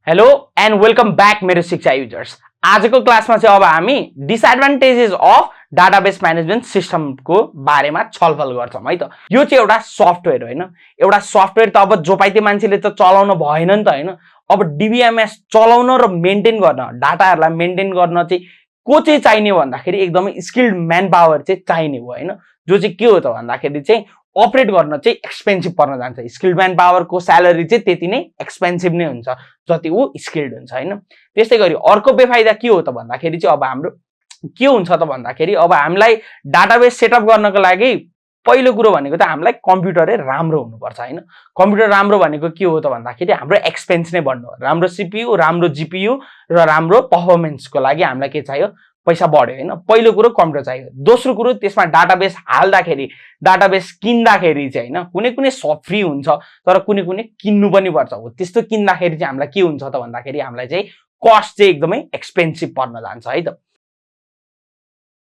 Hello and welcome back मेरो शिक्षा users. आजको क्लासमा चाहिँ अब हामी डिसएडभान्टेजेस अफ डाटाबेस म्यानेजमेन्ट सिस्टमको बारेमा छलफल गर्छौँ है त। यो चाहिँ एउटा सफ्टवेयर होइन, एउटा सफ्टवेयर त अब जो पाइते मान्छेले त चलाउन भएन नि त होइन। अब डिबिएमएस चलाउन र मेन्टेन गर्न, डाटाहरूलाई मेन्टेन गर्न चाहिँ को चाहिँ चाहिने भन्दाखेरि एकदमै स्किल्ड म्यान पावर चाहिँ चाहिने हो होइन। जो चाहिँ के हो त भन्दाखेरि चाहिँ अपरेट गर्न चाहिँ एक्सपेन्सिभ पर्न जान्छ। स्किल्ड म्यान पावरको स्यालेरी चाहिँ त्यति नै एक्सपेन्सिभ नै हुन्छ जति ऊ स्किल्ड हुन्छ होइन। त्यस्तै गरी अर्को बेफाइदा के हो त भन्दाखेरि चाहिँ अब हाम्रो के हुन्छ त भन्दाखेरि अब हामीलाई डाटाबेस सेटअप गर्नको लागि पहिलो कुरो भनेको त हामीलाई कम्प्युटरै राम्रो हुनुपर्छ होइन। कम्प्युटर राम्रो भनेको के हो त भन्दाखेरि हाम्रो एक्सपेन्स नै बढ्नु हो। राम्रो सिपियु, राम्रो जिपियु र राम्रो पर्फर्मेन्सको लागि हामीलाई के चाहियो, पैसा बढ्यो होइन। पहिलो कुरो कम्प्युटर चाहियो। दोस्रो कुरो त्यसमा डाटाबेस हाल्दाखेरि, डाटाबेस किन्दाखेरि चाहिँ होइन, कुनै कुनै फ्री हुन्छ तर कुनै कुनै किन्नु पनि पर्छ हो। त्यस्तो किन्दाखेरि चाहिँ हामीलाई के हुन्छ त भन्दाखेरि हामीलाई चाहिँ कस्ट चाहिँ एकदमै एक्सपेन्सिभ पर्न जान्छ है त।